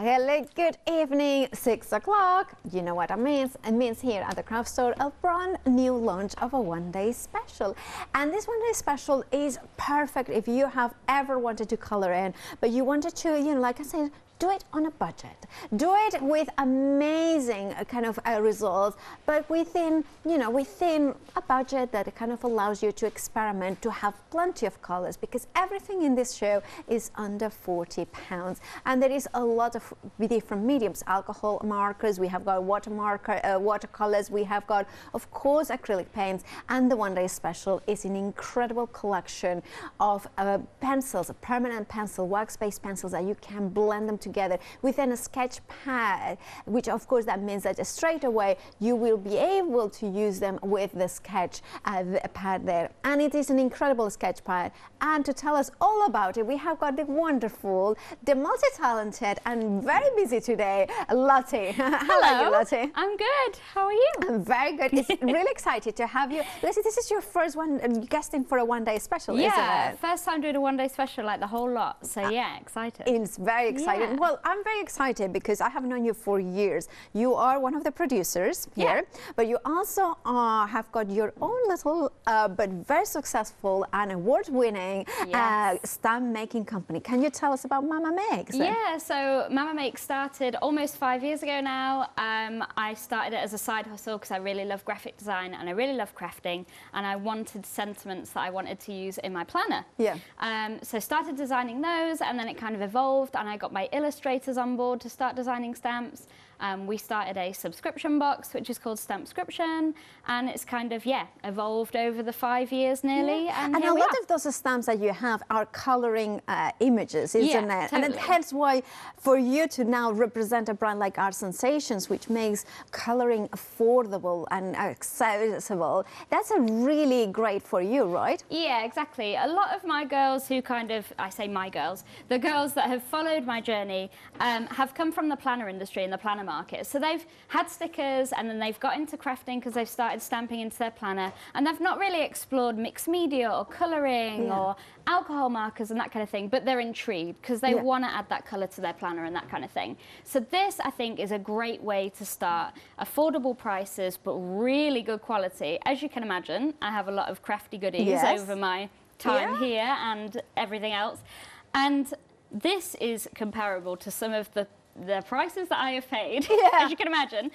Hello, good evening, 6 o'clock. You know what it means? It means here at the craft store a brand new launch of a one-day special. And this one-day special is perfect if you have ever wanted to color in, but you wanted to, like I said, do it on a budget. Do it with amazing kind of results, but within a budget that kind of allows you to experiment, to have plenty of colors, because everything in this show is under £40. And there is a lot of different mediums, alcohol markers, we have got watercolors, we have got, of course, acrylic paints, and the one-day special is an incredible collection of pencils, permanent pencil, wax-based pencils that you can blend them together within a sketch pad, which of course that means that straight away you will be able to use them with the sketch pad there. And it is an incredible sketch pad. And to tell us all about it, we have got the wonderful, the multi-talented and very busy today, Loti. How are you, Loti? I'm good. How are you? I'm very good. It's really excited to have you. Listen, this is your first one guesting for a one-day special, isn't it? Yeah, first time doing a one-day special, like the whole lot. So yeah, excited. It's very exciting. Yeah. Well, I'm very excited because I have known you for years. You are one of the producers here, but you also have got your own little but very successful and award-winning stamp making company. Can you tell us about Mama Makes? Yeah, so Mama Makes started almost 5 years ago now. I started it as a side hustle because I really love graphic design and I really love crafting, and I wanted sentiments that I wanted to use in my planner. Yeah. So started designing those, and then it kind of evolved, and I got my illustrators on board to start designing stamps. We started a subscription box, which is called Stampscription, and it's kind of, evolved over the 5 years nearly. Yeah. And a lot of those stamps that you have are coloring images, isn't it? Totally. And hence why for you to now represent a brand like Art Sensations, which makes coloring affordable and accessible, that's a really great for you, right? Yeah, exactly. A lot of my girls who I say my girls, the girls that have followed my journey have come from the planner industry and the planner market. So they've had stickers and then they've got into crafting because they've started stamping into their planner, and they've not really explored mixed media or colouring or alcohol markers and that kind of thing, but they're intrigued because they want to add that colour to their planner and that kind of thing. So this, I think, is a great way to start. Affordable prices, but really good quality. As you can imagine, I have a lot of crafty goodies over my time here and everything else. And this is comparable to some of the prices that I have paid, as you can imagine.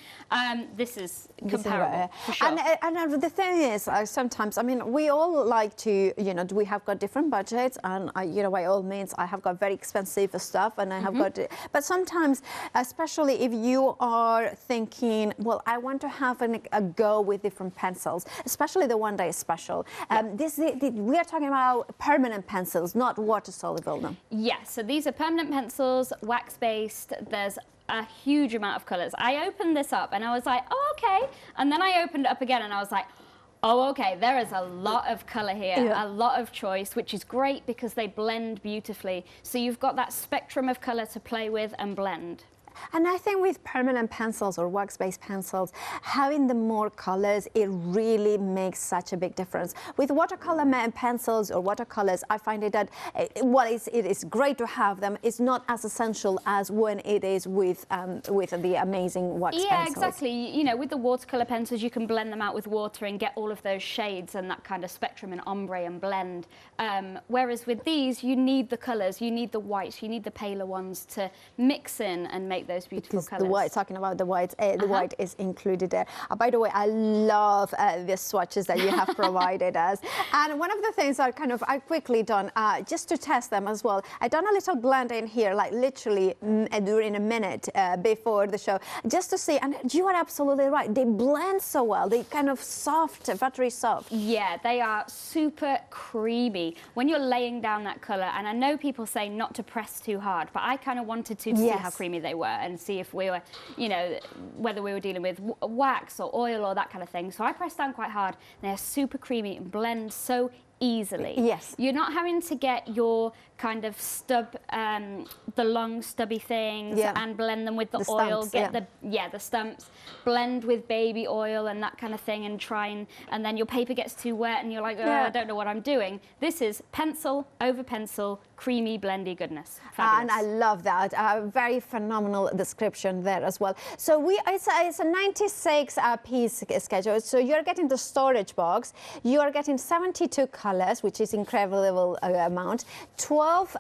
This is comparable, for sure. And the thing is, sometimes, I mean, we all like to, we have got different budgets, and, by all means, I have got very expensive stuff, and I have got, but sometimes, especially if you are thinking, well, I want to have a go with different pencils, especially the one-day special. We are talking about permanent pencils, not water-soluble, no? Yes, so these are permanent pencils, wax-based. There's a huge amount of colours. I opened this up and I was like, oh, okay. And then I opened it up again and I was like, oh, okay, there is a lot of colour here, a lot of choice, which is great because they blend beautifully. So you've got that spectrum of colour to play with and blend. And I think with permanent pencils or wax-based pencils, having the more colors, it really makes such a big difference. With watercolor pencils or watercolors, I find it that, it is great to have them. It's not as essential as when it is with the amazing wax pencils. Yeah, exactly. With the watercolor pencils, you can blend them out with water and get all of those shades and that kind of spectrum and ombre and blend. Whereas with these, you need the colors, you need the whites, you need the paler ones to mix in and make those beautiful colours. The white, talking about the whites, the white is included there. By the way, I love the swatches that you have provided us. And one of the things I quickly done, just to test them as well, I done a little blend in here, like literally during a minute before the show, just to see, and you are absolutely right, they blend so well. They kind of soft, buttery soft. Yeah, they are super creamy when you're laying down that colour. And I know people say not to press too hard, but I kind of wanted to see how creamy they were and see if we were, whether we were dealing with wax or oil or that kind of thing. So I pressed down quite hard. They're super creamy and blend so easily. Yes. You're not having to get your kind of stub, the long stubby things and blend them with the oil. Stumps, get the stumps, blend with baby oil and that kind of thing, and try and then your paper gets too wet and you're like, oh, I don't know what I'm doing. This is pencil over pencil, creamy, blendy goodness. Fabulous. And I love that. Very phenomenal description there as well. So it's a 96 piece schedule. So you're getting the storage box. You are getting 72 colors, which is incredible amount. 12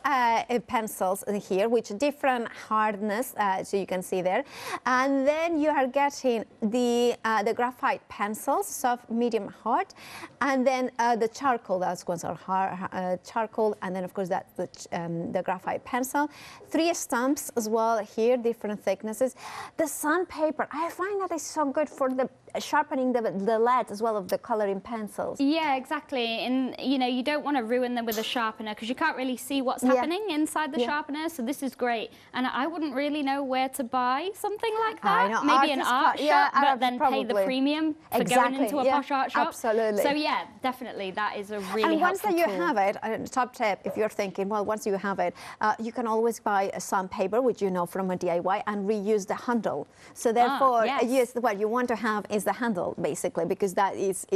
pencils here, which different hardness, so you can see there. And then you are getting the graphite pencils, soft, medium, hard, and then the charcoal. Those ones are hard, charcoal, and then of course that's the graphite pencil. 3 stamps as well here, different thicknesses. The sandpaper, I find that is so good for the sharpening the lead as well of the coloring pencils. Yeah, exactly. And you know, you don't want to ruin them with a sharpener because you can't really see what's happening inside the sharpener. So this is great. And I wouldn't really know where to buy something like that. I know. Maybe an art shop, but then pay the premium for going into a posh art shop. Absolutely. So yeah, definitely that is a really And once that you tool. have it, top tip, if you're thinking, well, once you have it, you can always buy a sandpaper, which you know from a DIY, and reuse the handle. So therefore, yes, what you want to have is the handle, basically, because that is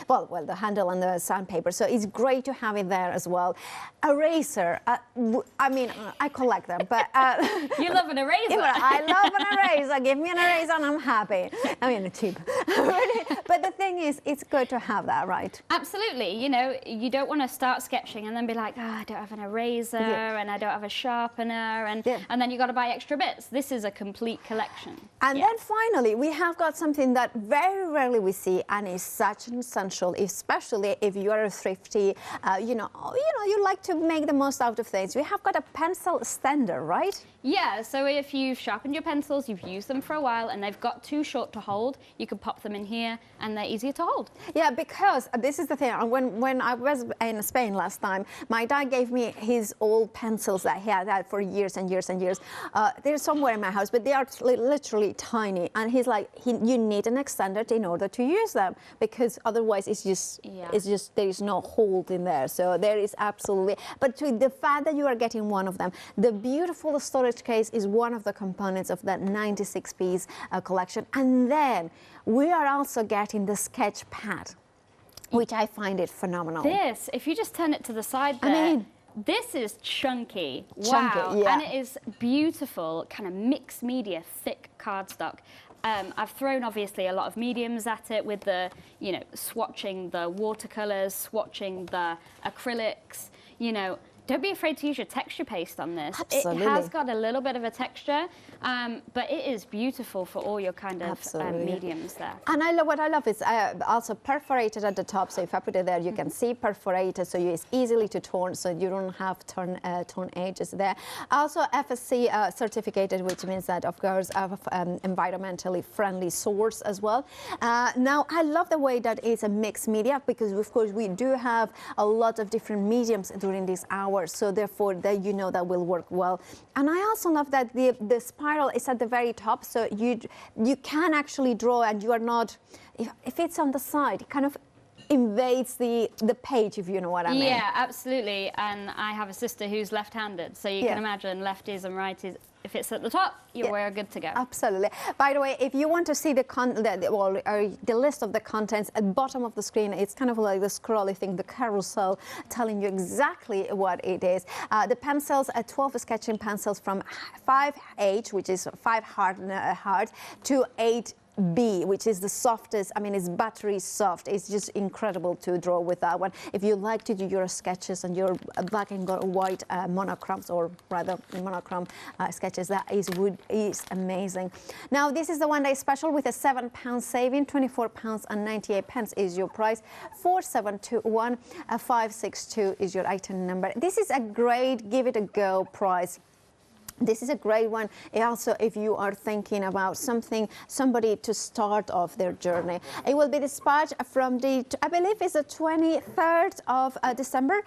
well, the handle and the sandpaper. So it's great to have it there as well. Eraser, I mean, I collect them, but... You love an eraser. Yeah, I love an eraser. Give me an eraser and I'm happy. I mean, cheap. But the thing is, it's good to have that, right? Absolutely. You know, you don't want to start sketching and then be like, oh, I don't have an eraser and I don't have a sharpener, and then you got to buy extra bits. This is a complete collection. And then finally, we have got something that very rarely we see, and is such an essential, especially if you are a thrifty, you like to make the most out of things. We have got a pencil stander, right? Yeah, so if you've sharpened your pencils, you've used them for a while, and they've got too short to hold, you can pop them in here, and they're easier to hold. Yeah, because this is the thing. When I was in Spain last time, my dad gave me his old pencils that he had had for years and years and years. They're somewhere in my house, but they are literally tiny. And he's like, you need an extender in order to use them, because otherwise it's just there is no hold in there. So there is absolutely. But to the fact that you are getting one of them, the beautiful storage case is one of the components of that 96-piece collection. And then we are also getting the sketch pad, which I find it phenomenal. This, if you just turn it to the side there, I mean, this is chunky. Chunky, wow. yeah. And it is beautiful, kind of mixed media, thick cardstock. I've thrown obviously a lot of mediums at it with the, you know, swatching the watercolors, swatching the acrylics, you know. Don't be afraid to use your texture paste on this. Absolutely. It has got a little bit of a texture, but it is beautiful for all your kind of mediums there. And what I love is also perforated at the top. So if I put it there, you can see perforated, so it's easily to torn, so you don't have torn edges there. Also FSC certificated, which means that, of course, environmentally friendly source as well. Now, I love the way that it's a mixed media, because, of course, we do have a lot of different mediums during this hour. So therefore, that that will work well. And I also love that the spiral is at the very top, so you can actually draw, and you are not, if it's on the side, it kind of invades the page, if you know what I mean. Yeah, absolutely. And I have a sister who's left-handed, so you can imagine lefties and righties. If it's at the top, we're good to go. Absolutely. By the way, if you want to see the list of the contents at the bottom of the screen, it's kind of like the scrolly thing, the carousel, telling you exactly what it is. The pencils, 12 sketching pencils from 5H, which is 5 hard, to 8B, which is the softest. I mean, it's battery soft. It's just incredible to draw with that one. If you like to do your sketches and your black and white monochromes, or rather monochrome sketches, that is amazing. Now, this is the one-day special with a £7 saving. £24.98 is your price. 4721 562 is your item number. This is a great give it a go price. This is a great one. And also, if you are thinking about somebody to start off their journey, it will be dispatched from I believe it's the 23rd of December.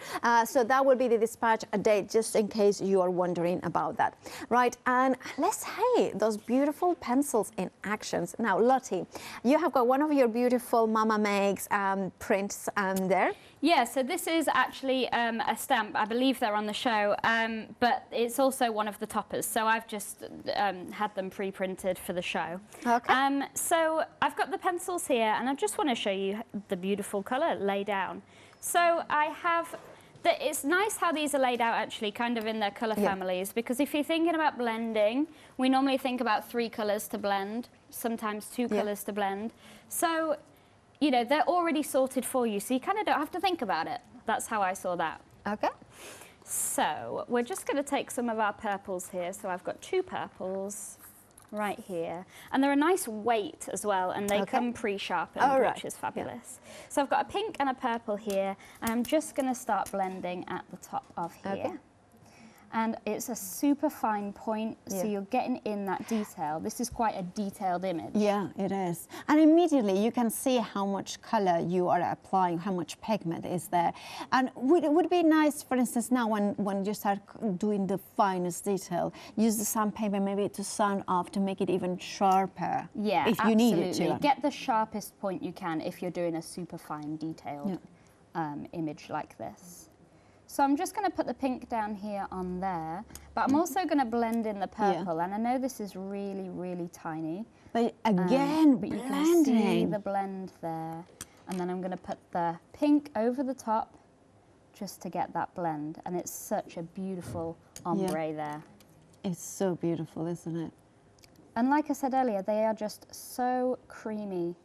So that will be the dispatch date, just in case you are wondering about that, right? And let's those beautiful pencils in actions. Now, Loti, you have got one of your beautiful Mama Makes prints there. Yeah, so this is actually a stamp. I believe they're on the show, but it's also one of the toppers. So I've just had them pre-printed for the show. Okay. So I've got the pencils here, and I just want to show you the beautiful colour laid down. So I have... It's nice how these are laid out actually kind of in their colour families, because if you're thinking about blending, we normally think about 3 colours to blend, sometimes 2 colours to blend. So, you know, they're already sorted for you, so you kind of don't have to think about it. That's how I saw that. Okay. So we're just going to take some of our purples here. So I've got 2 purples right here, and they're a nice weight as well, and they come pre-sharpened, which is fabulous. So I've got a pink and a purple here, and I'm just going to start blending at the top of here. And it's a super fine point, so you're getting in that detail. This is quite a detailed image. Yeah, it is. And immediately you can see how much color you are applying, how much pigment is there. And would be nice, for instance, now when you start doing the finest detail, use the sandpaper maybe to sand off to make it even sharper. Yeah, if you need it to. Get the sharpest point you can if you're doing a super fine detailed image like this. So I'm just going to put the pink down here on there, but I'm also going to blend in the purple, and I know this is really, really tiny. But again, but you can see the blend there. And then I'm going to put the pink over the top just to get that blend, and it's such a beautiful ombre there. It's so beautiful, isn't it? And like I said earlier, they are just so creamy.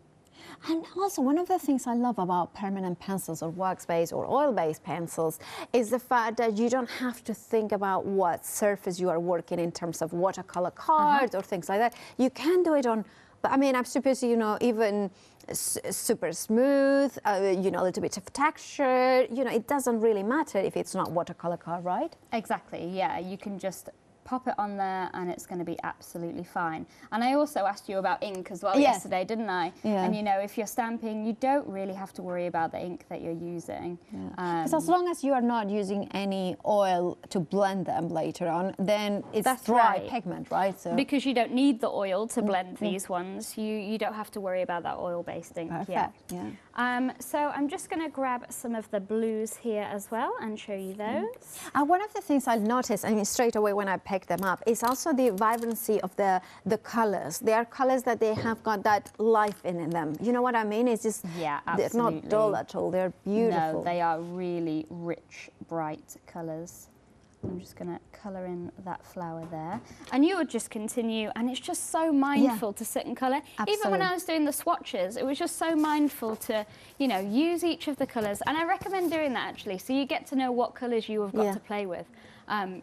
And also, one of the things I love about permanent pencils or wax-based or oil-based pencils is the fact that you don't have to think about what surface you are working in terms of watercolor cards or things like that. You can do it on, but I mean, I'm supposed to, you know, even super smooth, you know, a little bit of texture. You know, it doesn't really matter if it's not watercolor card, right? Exactly, yeah. You can just pop it on there and it's going to be absolutely fine. And I also asked you about ink as well yesterday, didn't I? Yeah. And you know, if you're stamping, you don't really have to worry about the ink that you're using. Because as long as you are not using any oil to blend them later on, then it's dry pigment, right? So because you don't need the oil to blend these ones, you don't have to worry about that oil-based ink. Perfect. So I'm just going to grab some of the blues here as well and show you those. And one of the things I've noticed, I mean, straight away when I picked them up, is also the vibrancy of the colors. They are colors that they have got that life in them. You know what I mean? It's just, they're not dull at all. They're beautiful. No, they are really rich, bright colors. I'm just going to colour in that flower there. And you would just continue, and it's just so mindful to sit and colour. Even when I was doing the swatches, it was just so mindful to, you know, use each of the colours. And I recommend doing that, actually, so you get to know what colours you have got to play with.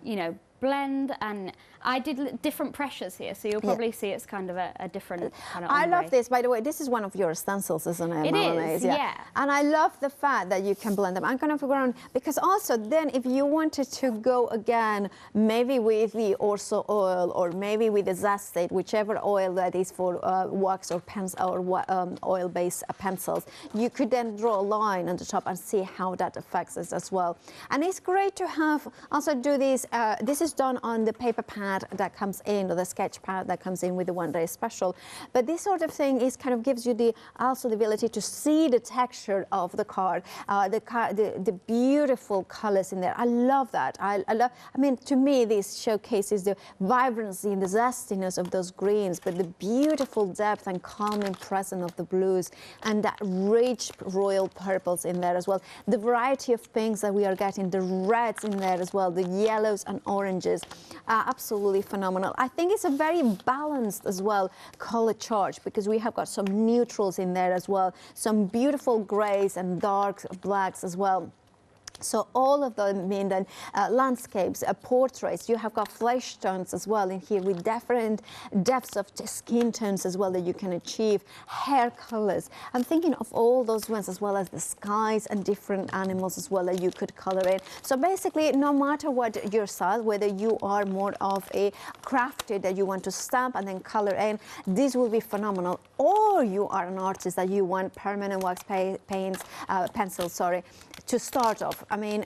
You know, blend, and I did different pressures here, so you'll probably see it's kind of a different kind of ombre. I love this, by the way. This is one of your stencils, isn't it? It is, yeah. And I love the fact that you can blend them. I'm going to figure out, because also then if you wanted to go again, maybe with the orso oil or maybe with the zestate, whichever oil that is for wax or pens or oil-based pencils, you could then draw a line on the top and see how that affects us as well. And it's great to have also do this. This is done on the paper pad that comes in, or the sketch pad that comes in with the One Day Special. But this sort of thing is kind of gives you also the ability to see the texture of the card, the beautiful colors in there. I love that. I mean, to me, this showcases the vibrancy and the zestiness of those greens, but the beautiful depth and calming presence of the blues and that rich royal purples in there as well. The variety of pinks that we are getting, the reds in there as well, the yellows and oranges, absolutely phenomenal. I think it's a very balanced as well color charge, because we have got some neutrals in there as well, some beautiful grays and dark blacks as well. So all of them mean that landscapes, portraits, you have got flesh tones as well in here with different depths of skin tones as well that you can achieve, hair colors. I'm thinking of all those ones as well as the skies and different animals as well that you could color in. So basically, no matter what your style, whether you are more of a crafter that you want to stamp and then color in, this will be phenomenal. Or you are an artist that you want permanent wax paints, pencils, sorry, to start off. I mean,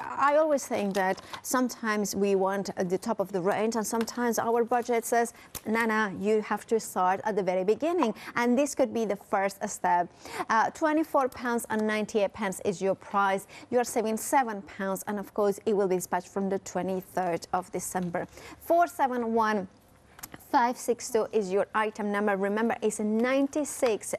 I always think that sometimes we want the top of the range and sometimes our budget says, nah, you have to start at the very beginning. And this could be the first step. £24.98 is your price. You are saving £7 and of course it will be dispatched from the 23rd of December. 471 562 is your item number. Remember, it's a 96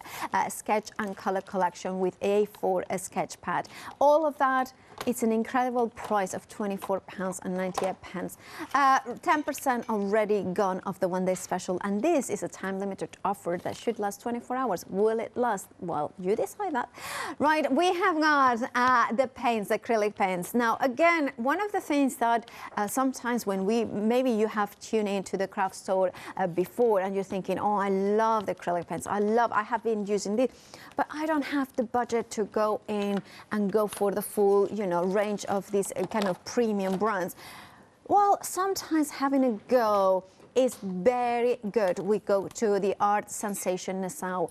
sketch and color collection with A4 sketch pad. All of that, it's an incredible price of £24.98. 10% already gone of the one-day special, and this is a time-limited offer that should last 24 hours. Will it last? Well, you decide that. Right, we have got the paints, acrylic paints. Now, again, one of the things that sometimes when maybe you have tuned into the craft store before and you're thinking, oh, I love the acrylic paints. I have been using this, but I don't have the budget to go in and go for the full, range of these kind of premium brands. Well, sometimes having a go is very good. We go to the Art Sensation Nassau.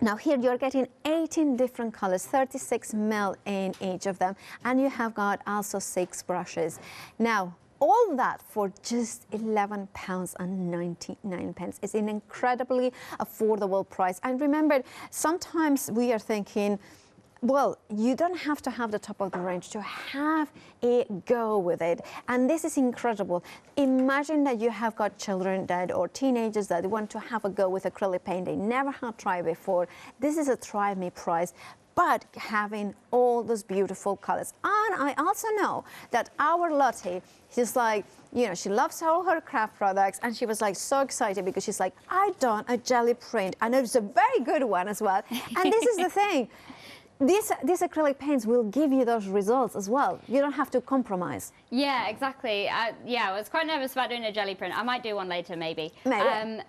Now here you're getting 18 different colors, 36 ml in each of them, and you have got also 6 brushes. Now, all that for just £11.99. It's an incredibly affordable price. And remember, sometimes we are thinking, well, you don't have to have the top of the range to have a go with it. And this is incredible. Imagine that you have got children or teenagers that want to have a go with acrylic paint. They never had tried before. This is a try me price, but having all those beautiful colors. And I also know that our Loti, she's like, she loves all her craft products, and she was like so excited because she's like, I done a jelly print, and it's a very good one as well. And this is the thing. These acrylic paints will give you those results as well. You don't have to compromise. Yeah, exactly. I was quite nervous about doing a jelly print. I might do one later, maybe. Maybe.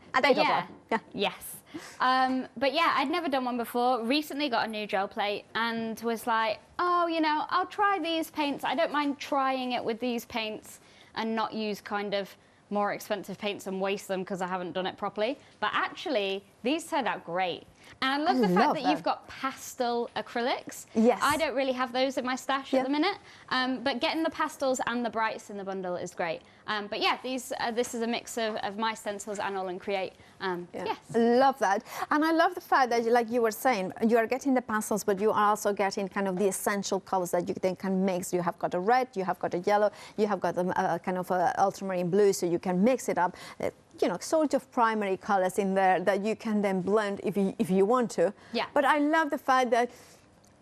Yes. But yeah, I'd never done one before. Recently got a new gel plate and was like, oh, I'll try these paints. I don't mind trying it with these paints and not use kind of more expensive paints and waste them because I haven't done it properly. But actually, these turned out great. And I love the fact that you've got pastel acrylics. Yes. I don't really have those in my stash at the minute. But getting the pastels and the brights in the bundle is great. But yeah, this is a mix of my stencils and All and Create. Yes. Love that. And I love the fact that, like you were saying, you are getting the pastels, but you are also getting kind of the essential colors that you then can mix. You have got a red, you have got a yellow, you have got a kind of a ultramarine blue, so you can mix it up. Sort of primary colors in there that you can then blend if you want to. Yeah. But I love the fact that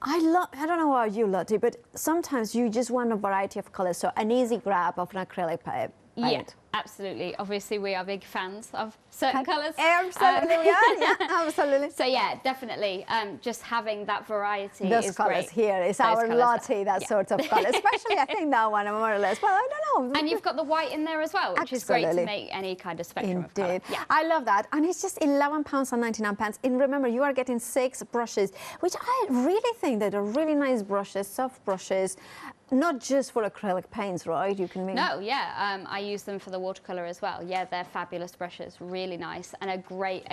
I don't know about you, Loti, but sometimes you just want a variety of colors, so an easy grab of an acrylic paint. Yeah, absolutely. Obviously, we are big fans of certain colours. Absolutely, we are. Yeah, absolutely. So yeah, definitely, just having that variety Those is colours great. here is our Loti, that sort of colour. Especially, I think that one more or less. Well, I don't know. And you've got the white in there as well, which is great to make any kind of spectrum of colour. Yeah. I love that. And it's just £11.99. And remember, you are getting 6 brushes, which I really think that are really nice brushes, soft brushes. Not just for acrylic paints, right? You can make... No, yeah. I use them for the watercolour as well. Yeah, they're fabulous brushes, really nice. And a great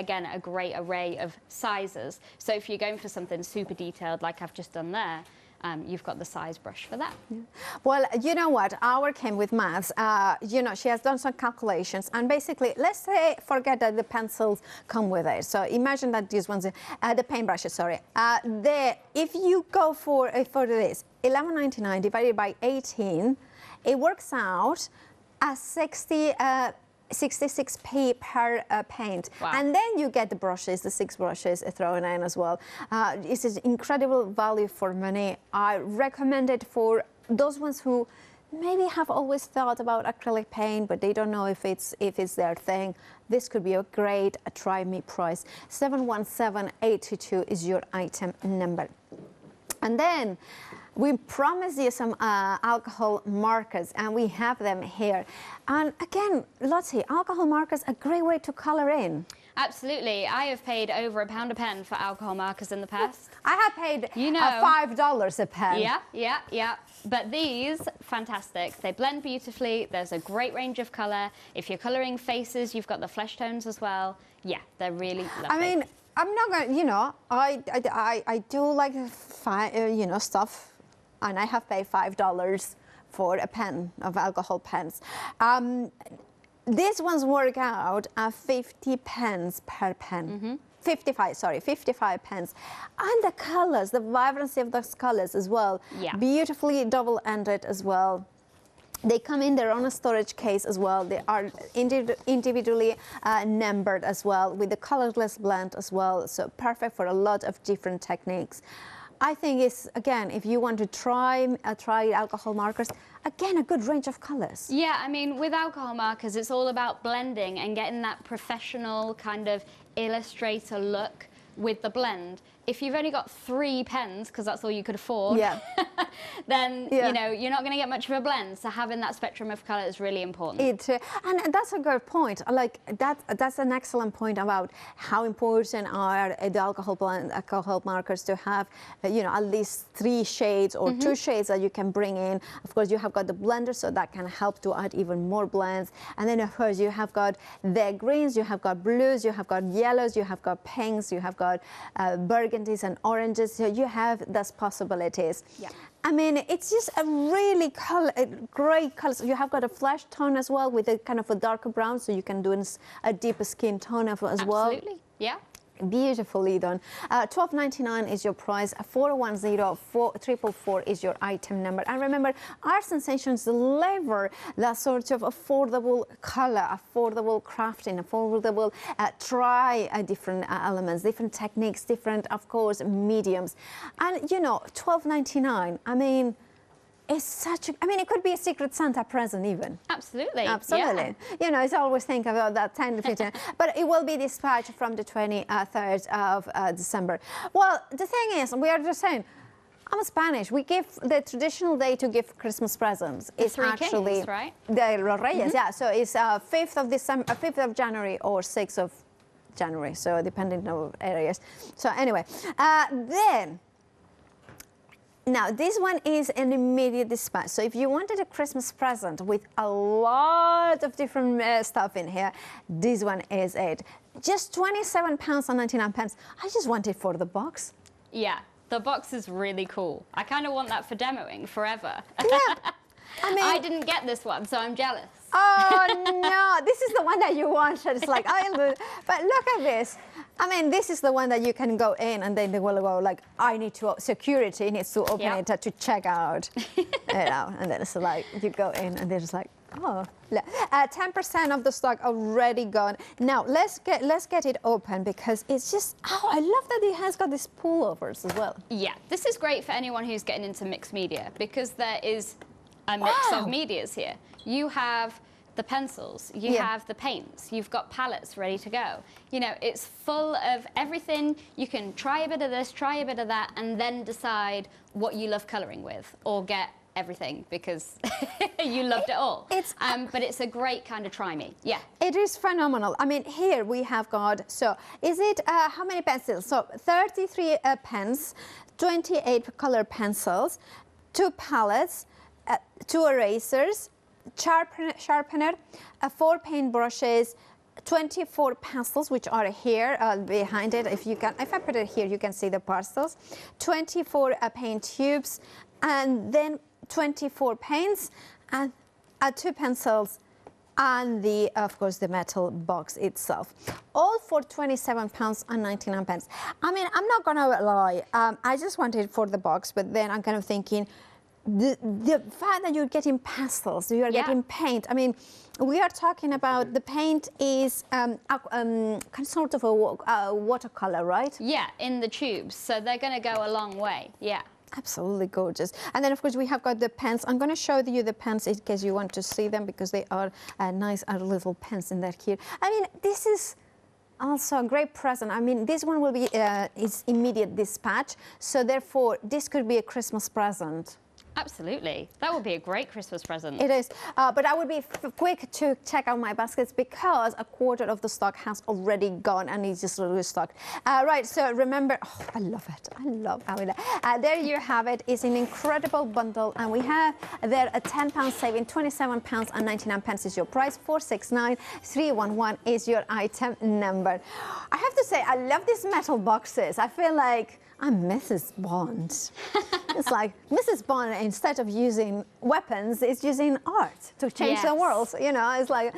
array of sizes. So if you're going for something super detailed like I've just done there, you've got the size brush for that. Yeah. Well, you know what? Our came with maths. She has done some calculations, and basically, let's say, forget that the pencils come with it. So imagine that these ones, the paintbrushes, sorry. If you go for this, £11.99 divided by 18, it works out as 66p per paint. Wow. And then you get the brushes, the 6 brushes thrown in as well. It's an incredible value for money. I recommend it for those ones who maybe have always thought about acrylic paint, but they don't know if it's their thing. This could be a great try me price. 717822 is your item number. And then we promised you some alcohol markers, and we have them here. And again, Loti, alcohol markers, a great way to color in. Absolutely. I have paid over £1 a pen for alcohol markers in the past. I have paid you know, $5 a pen. Yeah. But these, fantastic. They blend beautifully. There's a great range of colour. If you're colouring faces, you've got the flesh tones as well. Yeah, they're really lovely. I mean, I'm not going to, you know, I do like, you know, stuff, and I have paid $5 for a pen of alcohol pens. These ones work out at 50 pence per pen. 55 pence. And the colors, the vibrancy of those colors as well. Yeah. Beautifully double-ended as well. They come in their own storage case as well. They are individually numbered as well, with the colorless blend as well. So perfect for a lot of different techniques. I think it's, again, if you want to try alcohol markers, again, a good range of colors. Yeah, I mean, with alcohol markers, it's all about blending and getting that professional kind of illustrator look with the blend. If you've only got 3 pens, because that's all you could afford, then you know, you're not going to get much of a blend. So having that spectrum of colour is really important. And that's a good point. Like that's an excellent point about how important are the alcohol markers to have, you know, at least 3 shades or 2 shades that you can bring in. Of course, you have got the blender, so that can help to add even more blends. And then of course you have got the greens, you have got blues, you have got yellows, you have got pinks, you have got burgundies and oranges. So you have those possibilities. Yeah. I mean, it's just a really great color. So you have got a flesh tone as well with a kind of a darker brown, so you can do a deeper skin tone as well. Absolutely, yeah. Beautifully done. $12.99 is your price. 410-444 is your item number. And remember, Art Sensations deliver that sort of affordable color, affordable crafting, affordable try different elements, different techniques, different, of course, mediums. And you know, $12.99. I mean, it's such a, I mean, it could be a Secret Santa present even. Absolutely. Absolutely. Yeah. You know, I always think about that 10 to 15, but it will be dispatched from the 23rd of December. Well, the thing is, we are just saying, I'm Spanish. We give the traditional day to give Christmas presents. The it's Three actually Kings, right? The Los Reyes, yeah. So it's 5th of December, 5th of January or 6th of January. So depending on areas. So anyway, then. Now, this one is an immediate dispatch. So if you wanted a Christmas present with a lot of different stuff in here, this one is it. Just £27.99. I just want it for the box. Yeah, the box is really cool. I kind of want that for demoing forever. Yeah. I mean, I didn't get this one, so I'm jealous. Oh, no, this is the one that you wanted. It's like, but look at this. I mean, this is the one that you can go in and then they will go like, I need to, security needs to open it to check out, you know, and then it's like, you go in and they're just like, oh, 10% of the stock already gone. Now, let's get it open because it's just, oh, I love that it has got these pullovers as well. Yeah, this is great for anyone who's getting into mixed media because there is a mix of medias here. You have the pencils, you have the paints, you've got palettes ready to go. You know, it's full of everything. You can try a bit of this, try a bit of that, and then decide what you love colouring with, or get everything because you loved it all. But it's a great kind of try me. Yeah. It is phenomenal. I mean, here we have got, so is it, how many pencils? So 33 pens, 28 color pencils, 2 palettes, 2 erasers, sharpener, 4 paint brushes, 24 pastels, which are here behind it. If I put it here, you can see the pastels. 24 paint tubes, and then 24 paints, and 2 pencils, and of course the metal box itself. All for £27.99. I mean, I'm not gonna lie. I just wanted it for the box, but then I'm kind of thinking, the fact that you're getting pastels, you are getting paint. I mean, we are talking about the paint is kind of sort of a watercolor, right? Yeah, in the tubes. So they're going to go a long way. Yeah. Absolutely gorgeous. And then, of course, we have got the pens. I'm going to show you the pens in case you want to see them because they are nice little pens in there here. I mean, this is also a great present. I mean, this one will be is immediate dispatch, so therefore this could be a Christmas present. Absolutely. That would be a great Christmas present. It is, but I would be quick to check out my baskets because a quarter of the stock has already gone and it's just restocked. Right, so remember, oh, I love it. I love how it. There you have it. It's an incredible bundle, and we have there a £10 saving, £27.99 is your price, 469311 is your item number. I have to say, I love these metal boxes. I feel like I'm Mrs. Bond. It's like Mrs. Bond, instead of using weapons, is using art to change the world. You know, it's like.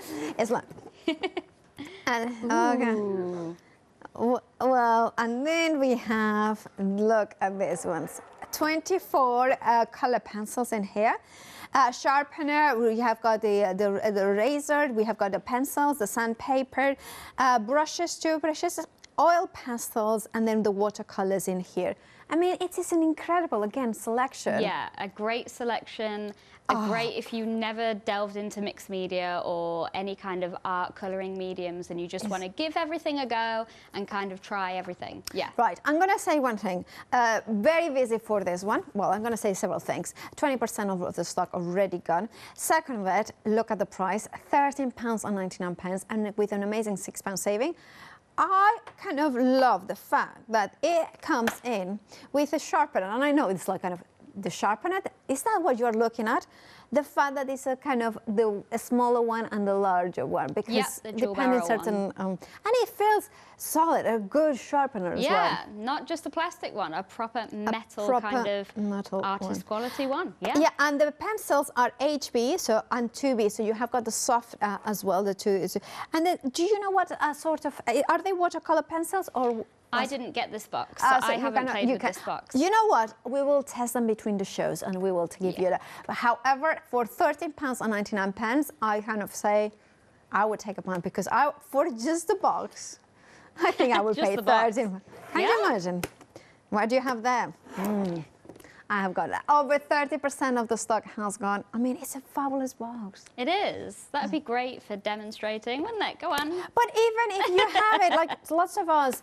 And, okay. Well, and then we have, look at these ones, 24 color pencils in here. Sharpener, we have got the razor, we have got the pencils, the sandpaper, brushes, toothbrushes, oil pastels, and then the watercolors in here. I mean, it is an incredible, again, selection. Yeah, a great selection. Great if you never delved into mixed media or any kind of art colouring mediums and you just want to give everything a go and kind of try everything. Yeah. Right. I'm going to say one thing. Very busy for this one. Well, I'm going to say several things. 20% of the stock already gone. Second of it, look at the price, £13.99, and with an amazing £6 saving. I kind of love the fact that it comes in with a sharpener, and I know it's like kind of the sharpener. Is that what you're looking at? The fact that it's a kind of a smaller one and the larger one, because depending certain and it feels solid, a good sharpener as well. Yeah, not just a plastic one, a proper metal kind of artist quality one. Yeah. Yeah, and the pencils are HB and 2B, so you have got the soft as well, the two. And then, do you know what sort of are they watercolor pencils or? I didn't get this box, so I haven't played with this box. You know what? We will test them between the shows and we will give you that. But however, for £13.99, I kind of say I would take a pound because for just the box, I think I would pay 13. Can you imagine? What do you have there? I have got that. Over 30% of the stock has gone. I mean, it's a fabulous box. It is. That would be great for demonstrating, wouldn't it? Go on. But even if you have it, like lots of us,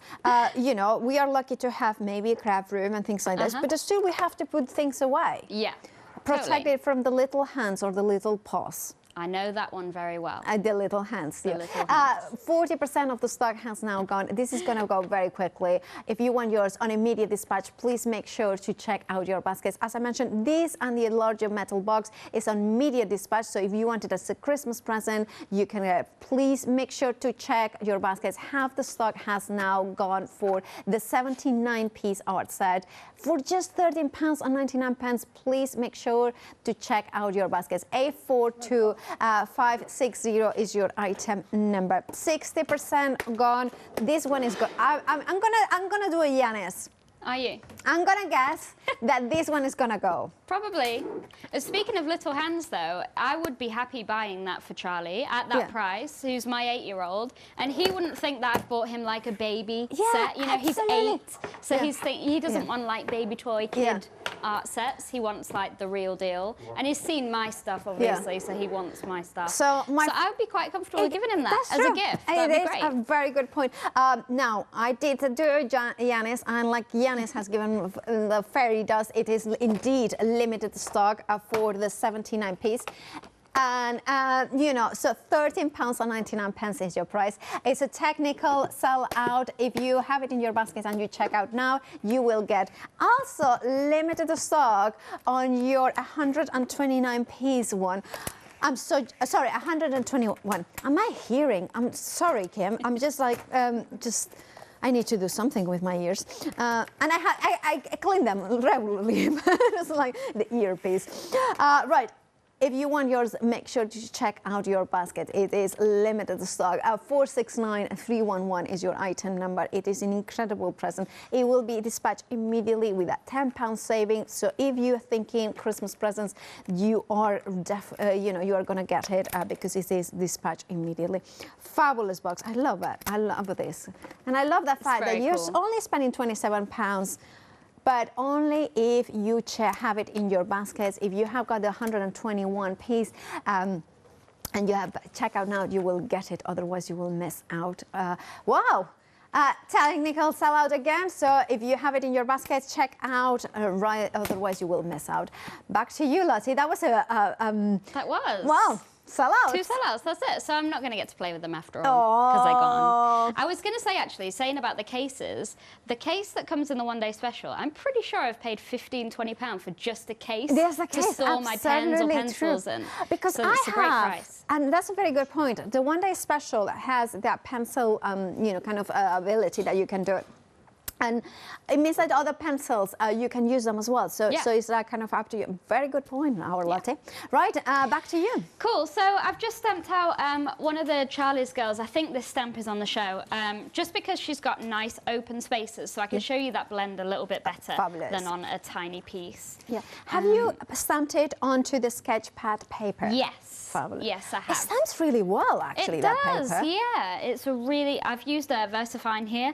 you know, we are lucky to have maybe a craft room and things like this, but still we have to put things away. Yeah. Protect it from the little hands or the little paws. I know that one very well. The little hands. The little hands. 40% of the stock has now gone. This is going to go very quickly. If you want yours on immediate dispatch, please make sure to check out your baskets. As I mentioned, this and the larger metal box is on immediate dispatch. So if you want it as a Christmas present, you can please make sure to check your baskets. Half the stock has now gone for the 79-piece art set. For just £13.99, please make sure to check out your baskets. A42560 is your item number. 60% gone. This one is gone. I'm gonna do a Yanis. Are you? I'm gonna guess that this one is gonna go. Probably. Speaking of little hands, though, I would be happy buying that for Charlie at that price, who's my 8-year-old, and he wouldn't think that I've bought him like a baby set. You know, he's 8, so he doesn't want like baby toy kid art sets. He wants like the real deal, and he's seen my stuff obviously, so he wants my stuff. So I would be quite comfortable giving him that as a gift. That'd be great. It is a very good point. Now I did do Yanis, and like Yanis has given the fairy dust, it is indeed limited stock for the 79-piece. And, you know, so £13.99 is your price. It's a technical sell-out. If you have it in your basket and you check out now, you will get also limited stock on your 129-piece one. I'm so sorry, 121. Am I hearing? I'm sorry, Kim. I'm just like, I need to do something with my ears. And I clean them regularly. It's like the earpiece. Right. If you want yours, make sure to check out your basket. It is limited stock. 469311 is your item number. It is an incredible present. It will be dispatched immediately with that £10 saving. So if you're thinking Christmas presents, you are you are gonna get it because it is dispatched immediately. Fabulous box. I love it. I love this, and I love the fact that you're only spending £27. But only if you have it in your baskets. If you have got the 121-piece And you have check out now, you will get it, otherwise you will miss out. Wow! Technical sellout again, so if you have it in your basket, check out, right, otherwise you will miss out. Back to you, Loti. That was That was. Wow. Sellouts. 2 sellouts, that's it. So I'm not going to get to play with them after all because they're gone. I was going to say, actually, saying about the cases, the case that comes in the one-day special, I'm pretty sure I've paid £15–20 for just a case to store my pens or pencils in. Because so it's a great price. And that's a very good point. The one-day special has that pencil, you know, kind of ability that you can do it. And it means that other pencils, you can use them as well. So, so it's kind of up to you. Very good point, our Loti. Right, back to you. Cool. So I've just stamped out one of the Charlie's girls. I think this stamp is on the show, just because she's got nice open spaces, so I can show you that blend a little bit better than on a tiny piece. Yeah. Have you stamped it onto the sketch pad paper? Yes. Fabulous. Yes, I have. It stamps really well, actually, that paper. It does, yeah. It's a really... I've used a VersaFine here,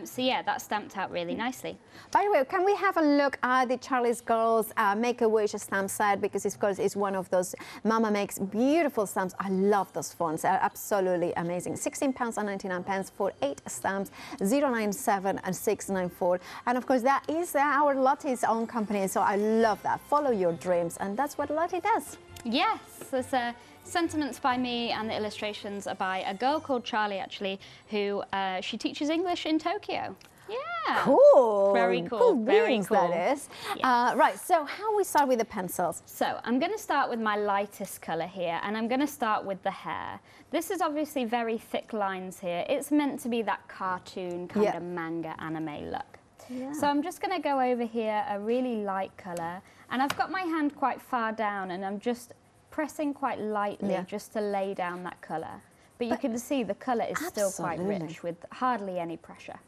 so yeah, that stamped out really nicely. By the way, can we have a look at the Charlie's Girls Make-A-Wish stamp set? Because of course it's one of those Mama makes beautiful stamps. I love those fonts. They're absolutely amazing. £16.99 for 8 stamps, 097 and 694. And of course that is our Loti's own company, so I love that. Follow your dreams, and that's what Loti does. Yes, there's sentiments by me, and the illustrations are by a girl called Charlie, actually, who she teaches English in Tokyo. Yeah. Cool. Very cool. Very cool. That is. Yeah. Right, so how we start with the pencils? So I'm going to start with my lightest colour here, and I'm going to start with the hair. This is obviously very thick lines here. It's meant to be that cartoon kind of manga anime look. Yeah. So I'm just going to go over here a really light colour, and I've got my hand quite far down, and I'm just pressing quite lightly just to lay down that colour. But you can see the colour is still quite rich with hardly any pressure.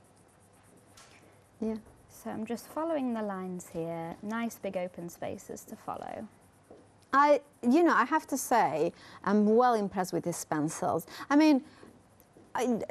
Yeah. So I'm just following the lines here, nice big open spaces to follow. You know, I have to say, I'm well impressed with these pencils. I mean,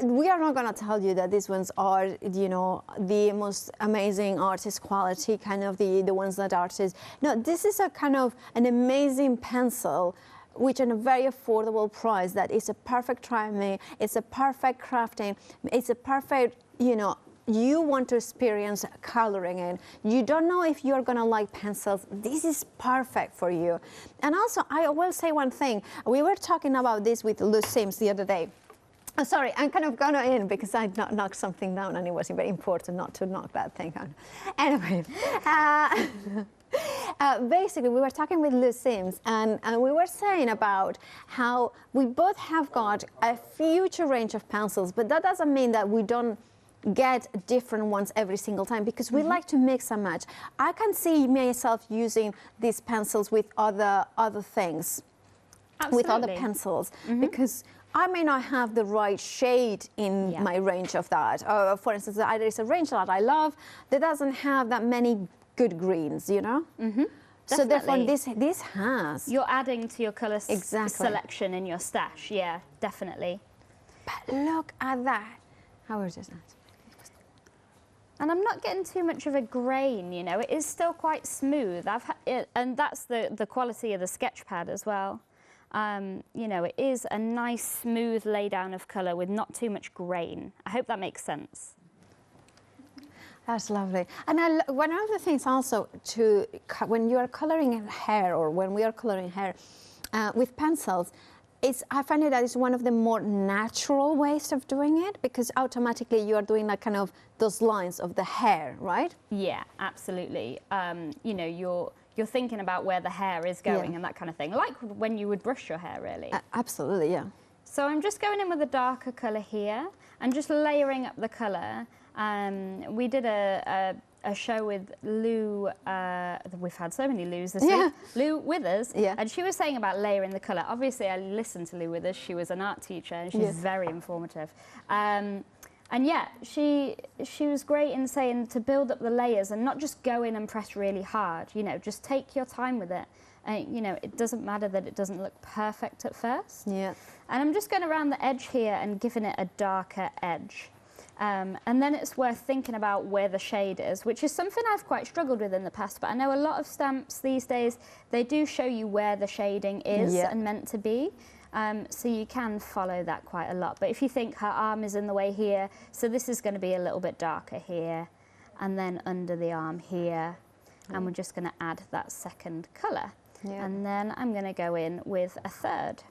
we are not going to tell you that these ones are, you know, the most amazing artist quality, kind of the ones that artists... No, this is a kind of an amazing pencil, which at a very affordable price, that is a perfect try-me, it's a perfect crafting, it's a perfect, you know, you want to experience coloring in. You don't know if you're going to like pencils. This is perfect for you. And also, I will say one thing. We were talking about this with Lou Sims the other day. Sorry, I'm kind of going in because I knocked something down, and it was very important not to knock that thing down. Anyway, basically, we were talking with Lou Sims, and we were saying about how we both have got a huge range of pencils, but that doesn't mean that we don't get different ones every single time, because we like to mix and match. I can see myself using these pencils with other things, with other pencils, because I may not have the right shade in my range of that. For instance, there is a range that I love that doesn't have that many good greens, you know? So therefore, this has... You're adding to your colour selection in your stash, yeah, definitely. But look at that. How is that? And I'm not getting too much of a grain, you know. It is still quite smooth. And that's the quality of the sketch pad as well. You know, it is a nice, smooth laydown of colour with not too much grain. I hope that makes sense. That's lovely. And one of the things also when you are colouring hair, or when we are colouring hair with pencils, I find that it's one of the more natural ways of doing it, because automatically you are doing like kind of those lines of the hair, right? Yeah, absolutely. You know, you're thinking about where the hair is going and that kind of thing, like when you would brush your hair, really. Absolutely, yeah. So I'm just going in with a darker colour here and just layering up the colour. We did a show with Lou, we've had so many Lou's this week, Lou Withers, and she was saying about layering the colour. Obviously, I listened to Lou Withers. She was an art teacher, and she's very informative. And yeah, she was great in saying to build up the layers and not just go in and press really hard, you know, just take your time with it. You know, it doesn't matter that it doesn't look perfect at first. Yeah. And I'm just going around the edge here and giving it a darker edge. And then it's worth thinking about where the shade is, which is something I've quite struggled with in the past, but I know a lot of stamps these days, they do show you where the shading is and meant to be. So you can follow that quite a lot. But if you think her arm is in the way here, so this is going to be a little bit darker here, and then under the arm here, and we're just going to add that second colour. Yeah. And then I'm going to go in with a third.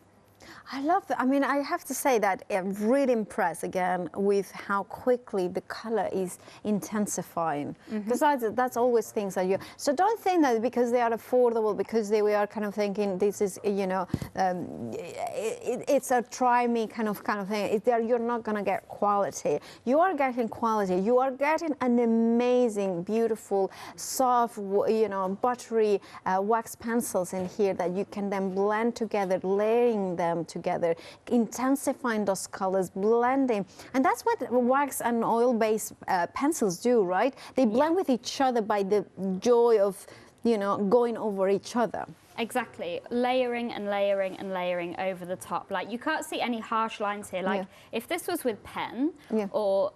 I love that. I mean, I have to say that I'm really impressed again with how quickly the color is intensifying. Because that's always things that you. So don't think that because they are affordable, because we are kind of thinking this is, you know, it's a try me kind of thing. You're not going to get quality. You are getting quality. You are getting an amazing, beautiful, soft, you know, buttery wax pencils in here that you can then blend together, layering them together, intensifying those colors, blending. And that's what wax and oil-based pencils do, right? They blend with each other by the joy of, you know, going over each other. Exactly, layering and layering and layering over the top. Like, you can't see any harsh lines here. Like, if this was with pen or,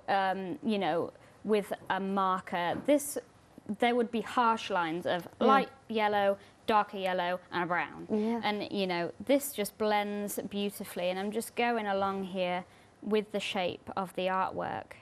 you know, with a marker, there would be harsh lines of light yellow, darker yellow, and a brown. And, you know, this just blends beautifully. And I'm just going along here with the shape of the artwork.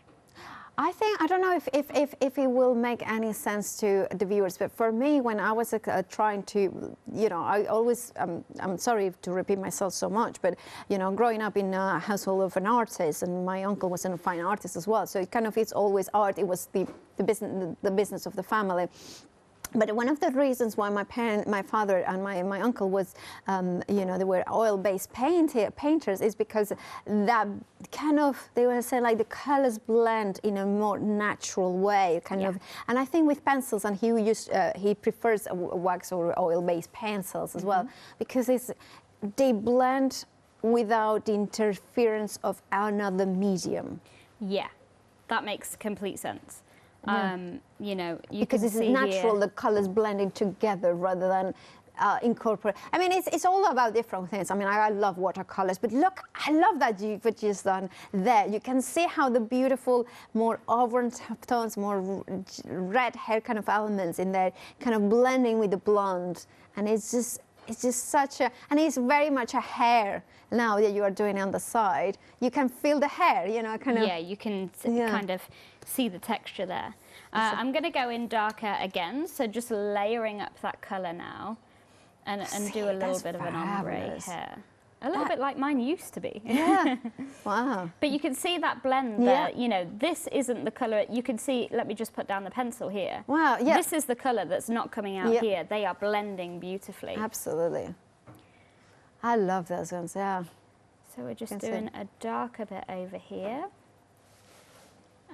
I don't know if it will make any sense to the viewers, but for me, when I was trying to, you know, I always, I'm sorry to repeat myself so much, but, you know, growing up in a household of an artist, and my uncle was a fine artist as well, so it kind of, it's always art, it was the business of the family. But one of the reasons why my father and my uncle was, you know, they were oil-based painters is because that kind of, they were saying like the colors blend in a more natural way, kind of. And I think with pencils, and he prefers wax or oil-based pencils as well, because they blend without the interference of another medium. Yeah, that makes complete sense. You know, because it's natural, the colors blending together rather than incorporate. I mean, it's all about different things. I mean, I love watercolors, but look, I love that you've just done there. You can see how the beautiful, more auburn tones, more red hair kind of elements in there, kind of blending with the blonde, and it's just such a, and it's very much a hair now that you are doing on the side. You can feel the hair, you know, kind of. Yeah, you can kind of see the texture there. I'm going to go in darker again, so just layering up that colour now, and do a little bit of an ombre here. A little bit like mine used to be. Yeah. Wow. But you can see that blend there. You know, this isn't the colour. You can see, let me just put down the pencil here. Wow, yeah. This is the colour that's not coming out here. They are blending beautifully. Absolutely. I love those ones, yeah. So we're just doing a darker bit over here.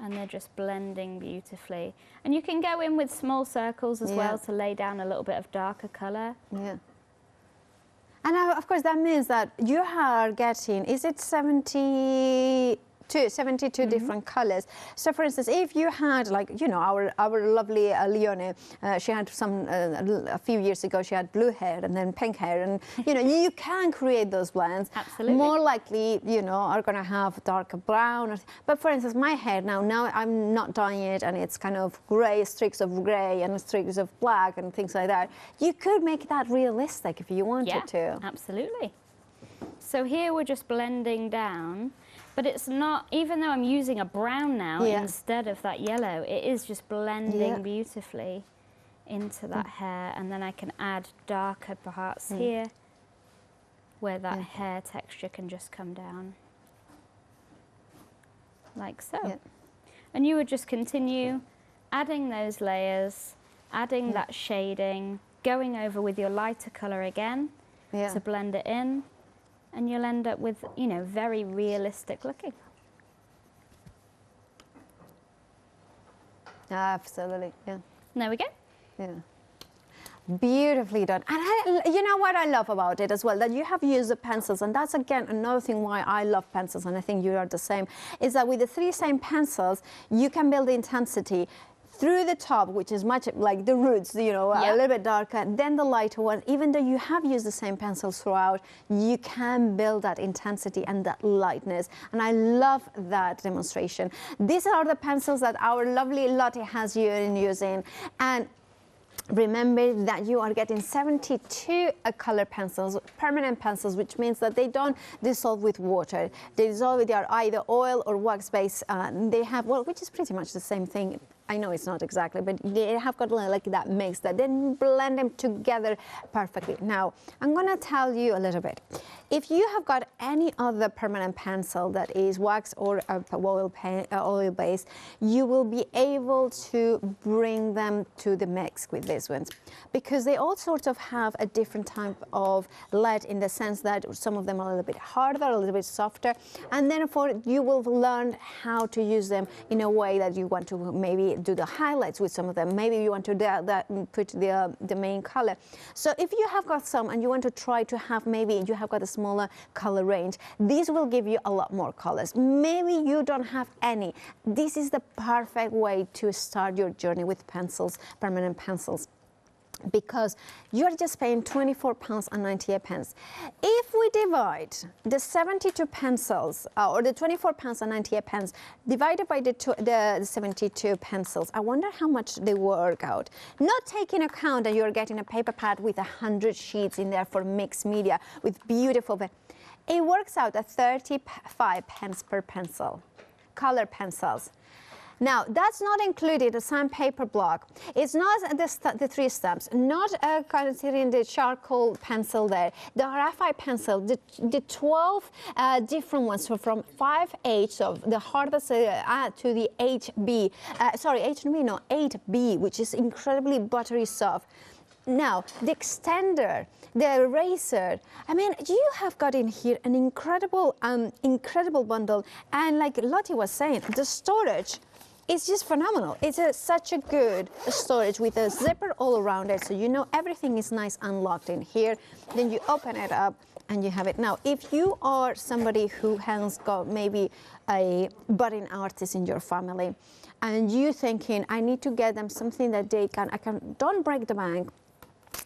And they're just blending beautifully. And you can go in with small circles as well to lay down a little bit of darker colour. Yeah. And of course, that means that you are getting, is it 72 different colors. So for instance, if you had, like, you know, our lovely Leone, she had a few years ago, she had blue hair and then pink hair, and, you know, you can create those blends. Absolutely. More likely, you know, are going to have darker brown. But for instance, my hair now I'm not dyeing it, and it's kind of grey, streaks of grey and streaks of black and things like that. You could make that realistic if you wanted to. Absolutely. So here we're just blending down. But it's not, even though I'm using a brown now instead of that yellow, it is just blending beautifully into that hair. And then I can add darker parts here where that hair texture can just come down. Like so. And you would just continue adding those layers, adding that shading, going over with your lighter colour again to blend it in. And you'll end up with, you know, very realistic looking. Absolutely, yeah. And there we go. Yeah. Beautifully done. And you know what I love about it as well, that you have used the pencils, and that's again another thing why I love pencils, and I think you are the same, is that with the 3 same pencils, you can build the intensity through the top, which is much like the roots, you know, a little bit darker, then the lighter one. Even though you have used the same pencils throughout, you can build that intensity and that lightness. And I love that demonstration. These are the pencils that our lovely Loti has you in using. And Remember that you are getting 72 color pencils, permanent pencils, which means that they don't dissolve with water. They dissolve with either oil or wax base. They have, well, which is pretty much the same thing. I know it's not exactly, but they have got like that mix that then blend them together perfectly. Now, I'm going to tell you a little bit. If you have got any other permanent pencil that is wax or oil based, you will be able to bring them to the mix with these ones, because they all sort of have a different type of lead, in the sense that some of them are a little bit harder, a little bit softer, and then you will learn how to use them in a way that you want to maybe do the highlights with some of them. Maybe you want to put the main color. So if you have got some and you want to try to have, maybe you have got a smaller color range, these will give you a lot more colors. Maybe you don't have any. This is the perfect way to start your journey with pencils, permanent pencils, because you're just paying £24.98. If we divide the 72 pencils or the £24.98 divided by the 72 pencils, I wonder how much they work out. Not taking account that you're getting a paper pad with 100 sheets in there for mixed media with beautiful, it works out at 35 pence per pencil, color pencils. Now, that's not included the sandpaper block. It's not the 3 stamps, not considering the charcoal pencil there. The graphite pencil, the 12 different ones, so from 5H, so the hardest to the 8B, 8B, which is incredibly buttery soft. Now, the extender, the eraser, I mean, you have got in here an incredible bundle. And like Loti was saying, the storage, it's just phenomenal. It's such a good storage with a zipper all around it, so you know everything is nice and locked in here. Then you open it up and you have it. Now, if you are somebody who has got maybe a budding artist in your family, and you thinking, I need to get them something that don't break the bank,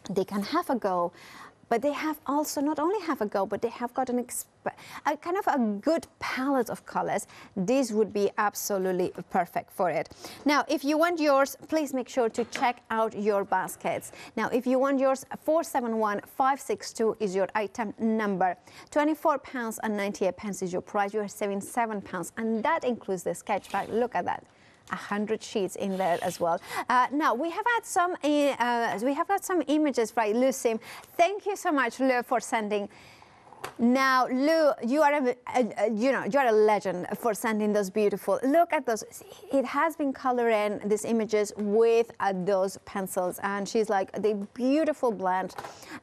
they can have a go. But they have also not only have a go, but they have got a kind of a good palette of colors. This would be absolutely perfect for it. Now, if you want yours, please make sure to check out your baskets. Now, if you want yours, 471562 is your item number. £24.98 is your price. You are saving £7, and that includes the sketch bag. Look at that. 100 sheets in there as well. Now we have had some some images, right, Lucy? Thank you so much, Lou, for sending. Now, Lou, you are a legend for sending those beautiful. Look at those. It has been coloring these images with those pencils, and she's like the beautiful blend.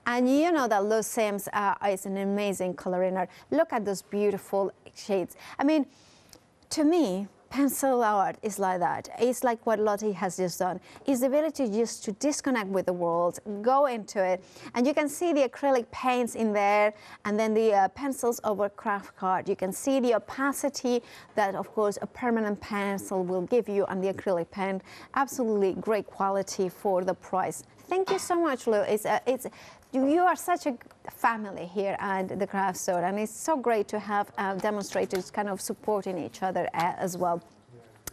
And you know that Lou Sims is an amazing colorer. Look at those beautiful shades. I mean, to me, pencil art is like that. It's like what Loti has just done. It's the ability just to disconnect with the world, go into it, and you can see the acrylic paints in there, and then the pencils over craft card. You can see the opacity that, of course, a permanent pencil will give you, and the acrylic pen. Absolutely great quality for the price. Thank you so much, Lou. You are such a family here at the craft store, and it's so great to have demonstrators kind of supporting each other as well.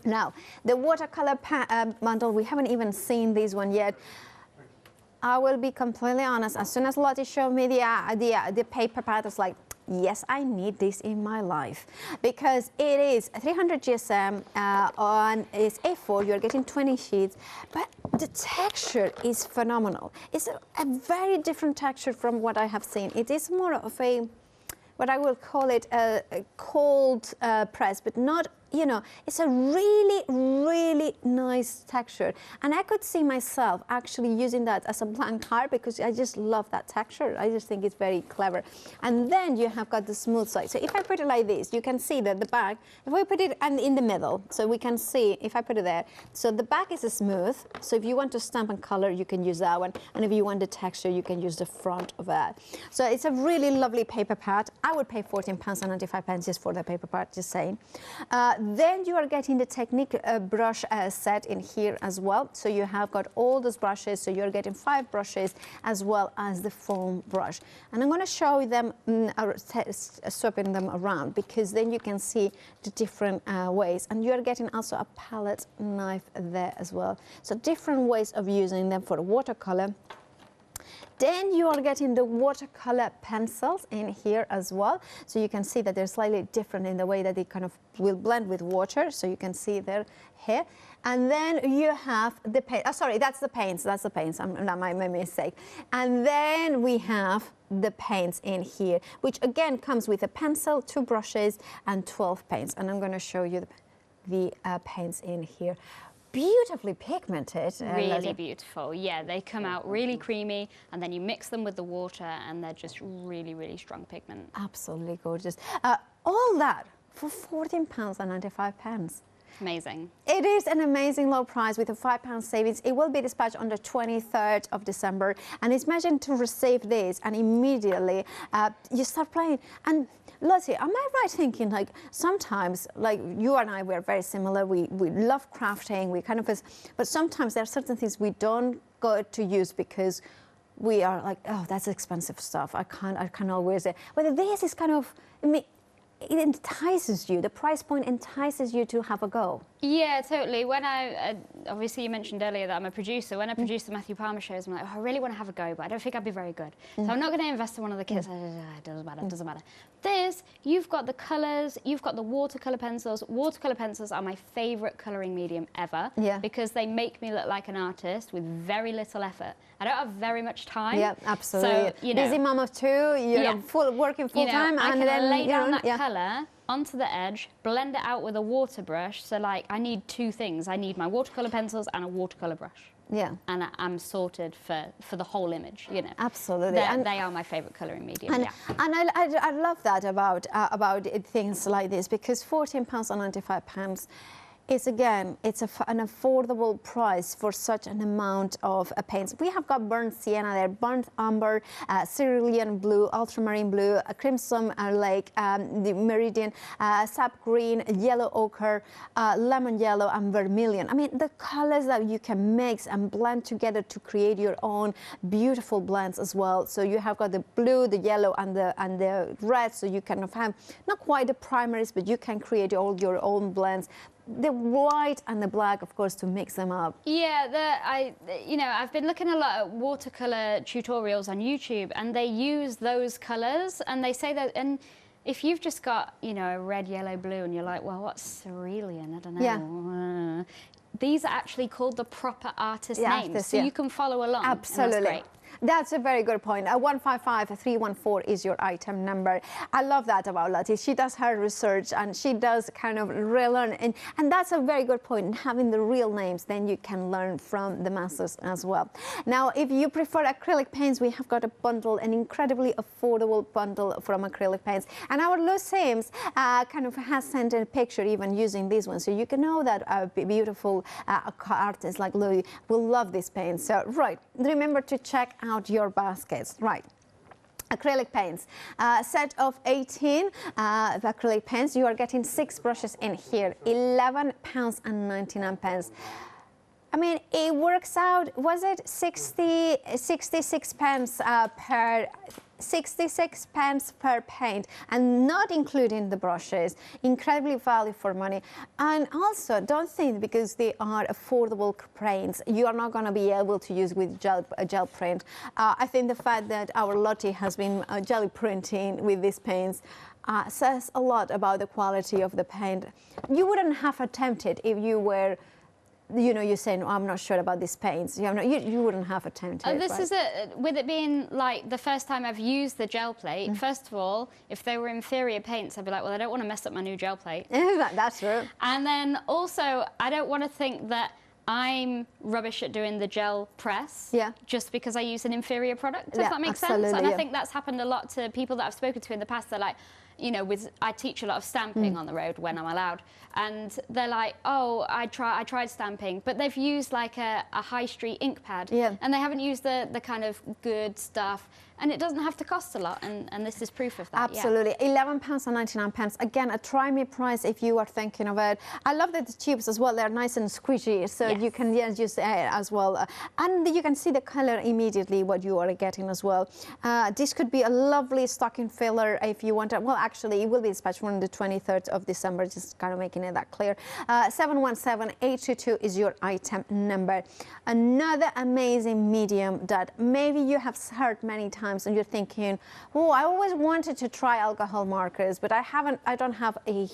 Now, the watercolor bundle, we haven't even seen this one yet. I will be completely honest, as soon as Loti showed me the paper pad, I was like, yes, I need this in my life, because it is 300 GSM on it's A4. You're getting 20 sheets, but the texture is phenomenal. It's a very different texture from what I have seen. It is more of a, what I will call it a cold press, but not, it's a really, really nice texture. And I could see myself actually using that as a blank card, because I just love that texture. I just think it's very clever. And then you have got the smooth side. So if I put it like this, you can see that the back, if I put it in the middle, so we can see, if I put it there, so the back is smooth. So if you want to stamp and color, you can use that one. And if you want the texture, you can use the front of that. So it's a really lovely paper pad. I would pay £14.95 just for the paper pad, just saying. Then you are getting the Technique brush set in here as well. So you have got all those brushes. So you're getting 5 brushes as well as the foam brush. And I'm going to show them, swapping them around, because then you can see the different ways. And you're getting also a palette knife there as well. So different ways of using them for watercolor. Then you are getting the watercolor pencils in here as well. So you can see that they're slightly different in the way that they kind of will blend with water. So you can see there here. And then you have the paint. Oh, sorry, that's the paints. That's the paints. Not my mistake. And then we have the paints in here, which again comes with a pencil, 2 brushes, and 12 paints. And I'm going to show you the paints in here. Beautifully pigmented. Really beautiful. Yeah, they come out really creamy, and then you mix them with the water, and they're just really, really strong pigment. Absolutely gorgeous. All that for £14.95. Amazing. It is an amazing low price with a £5 savings. It will be dispatched on the 23rd of December, and it's imagined to receive this, and immediately you start playing. And Loti, am I right thinking, like, sometimes, like, you and I, we're very similar. We love crafting. We kind of, but sometimes there are certain things we don't go to use because we are like, oh, that's expensive stuff. I can't always. But this is kind of, it entices you. The price point entices you to have a go. Yeah, totally. When obviously you mentioned earlier that I'm a producer. When I produce the Matthew Palmer shows, I'm like, oh, I really want to have a go, but I don't think I'd be very good. So I'm not going to invest in one of the kits. It doesn't matter, it doesn't matter. This, you've got the colours, you've got the watercolor pencils. Watercolor pencils are my favourite colouring medium ever, because they make me look like an artist with very little effort. I don't have very much time. Yeah, absolutely. So, you know, busy mom of 2, you're working full time, I and can then lay down that colour onto the edge, blend it out with a water brush. So, like, I need 2 things. I need my watercolor pencils and a watercolor brush. Yeah. And I'm sorted for the whole image, you know. Absolutely. And they are my favourite colouring medium, and I love that about things like this, because £14.95 is, again, it's an affordable price for such an amount of paints. We have got burnt sienna there, burnt umber, cerulean blue, ultramarine blue, crimson lake, the meridian, sap green, yellow ochre, lemon yellow, and vermilion. I mean, the colors that you can mix and blend together to create your own beautiful blends as well. So you have got the blue, the yellow, and the red. So you kind of have not quite the primaries, but you can create all your own blends. The white and the black, of course, to mix them up. Yeah, I've been looking a lot at watercolor tutorials on YouTube, and they use those colors, and they say that, and if you've just got, a red, yellow, blue, and you're like, well, what's cerulean? I don't know. Yeah. These are actually called the proper artist names, so you can follow along. Absolutely. And that's great. That's a very good point. 155314 is your item number. I love that about Loti. She does her research, and she does kind of relearn. And that's a very good point. Having the real names, then you can learn from the masters as well. Now, if you prefer acrylic paints, we have got a bundle, an incredibly affordable bundle from Acrylic Paints. And our Lou Sims kind of has sent a picture even using this one. So you can know that a beautiful artist like Lou will love this paint. So, right, remember to check out your baskets. Right. Acrylic paints, set of 18 acrylic paints. You are getting 6 brushes in here, £11.99. I mean, it works out, was it 66 pence per 66 pence per paint, and not including the brushes. Incredibly value for money. And also, don't think because they are affordable paints, you are not going to be able to use with gel print. I think the fact that our Loti has been gel printing with these paints says a lot about the quality of the paint. You wouldn't have attempted if you were, you're saying, oh, I'm not sure about these paints. You wouldn't have attempted. This is it. With it being like the first time I've used the gel plate, first of all, if they were inferior paints, I'd be like, well, I don't want to mess up my new gel plate. That's true. And then also, I don't want to think that I'm rubbish at doing the gel press just because I use an inferior product. Does that make sense? And I think that's happened a lot to people that I've spoken to in the past. They're like, you know, I teach a lot of stamping on the road when I'm allowed, and they're like, oh, I tried stamping, but they've used like a high street ink pad, and they haven't used the kind of good stuff, and it doesn't have to cost a lot, and this is proof of that. Absolutely. £11.99. Again, a try me price if you are thinking of it. I love that the tubes as well, they're nice and squishy, so you can use as well, and you can see the color immediately what you are getting as well. This could be a lovely stocking filler if you want it. Well, actually, it will be dispatched on the 23rd of December, just kind of making it that clear. 717-822 is your item number. Another amazing medium that maybe you have heard many times and you're thinking, oh, I always wanted to try alcohol markers, but I don't have a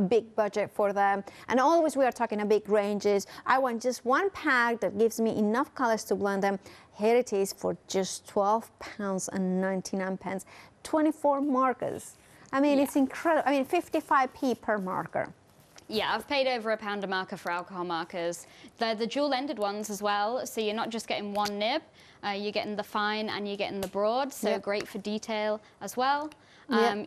big budget for them, and always we are talking a big ranges. I want just one pack that gives me enough colors to blend them. Here it is for just £12.99, 24 markers. I mean, it's incredible. I mean, 55p per marker. Yeah, I've paid over £1 a marker for alcohol markers. They're the dual-ended ones as well, so you're not just getting one nib, you're getting the fine and you're getting the broad, so great for detail as well.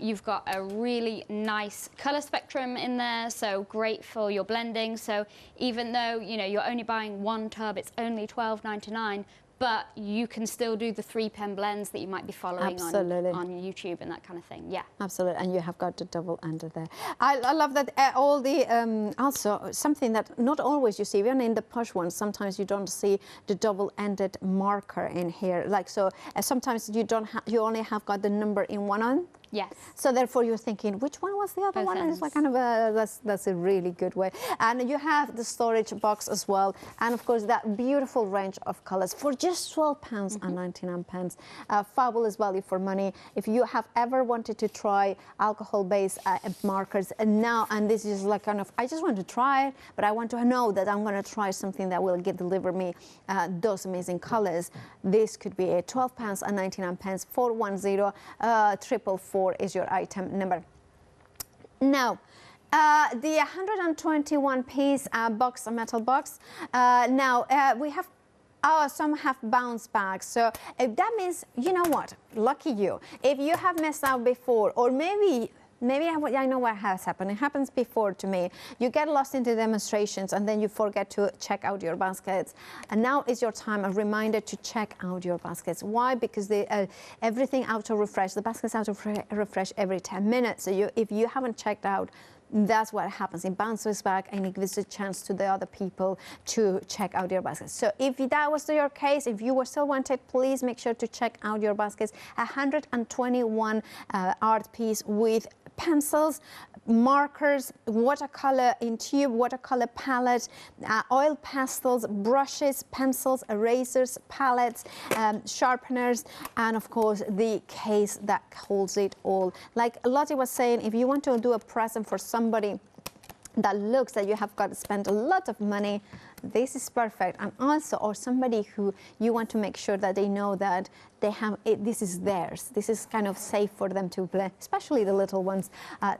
You've got a really nice colour spectrum in there, so great for your blending. So even though, you know, you're only buying one tub, it's only £12.99, but you can still do the 3-pen blends that you might be following on YouTube and that kind of thing. Yeah, absolutely. And you have got the double under there. I love that all the also something that not always you see, even in the push ones, sometimes you don't see the double-ended marker in here. Like so, sometimes you don't you only have got the number in one end. Yes. So therefore you're thinking, which one was the other one? And it's like kind of that's a really good way. And you have the storage box as well. And of course that beautiful range of colors for just £12.99. Fabulous value for money. If you have ever wanted to try alcohol-based markers and this is like kind of, I just want to try it, but I want to know that I'm going to try something that will deliver me those amazing colors. This could be a £12.99, 410-444 is your item number. Now, the 121-piece box, a metal box. We have some have bounce back, so if that means, you know what, lucky you. If you have messed out before, or maybe I know what has happened. It happens before to me. You get lost into demonstrations and then you forget to check out your baskets. And now is your time, a reminder to check out your baskets. Why? Because everything auto-refresh. The baskets auto-refresh every 10 minutes. So if you haven't checked out, that's what happens. It bounces back and it gives a chance to the other people to check out your baskets. So if that was your case, if you were still wanted, please make sure to check out your baskets. 121 art piece with pencils, markers, watercolor in tube, watercolor palette, oil pastels, brushes, pencils, erasers, palettes, sharpeners, and of course the case that holds it all. Like Loti was saying, if you want to do a present for somebody that looks that you have got to spend a lot of money, this is perfect. And also, or somebody who you want to make sure that they know that they have it, this is theirs. This is kind of safe for them to play, especially the little ones.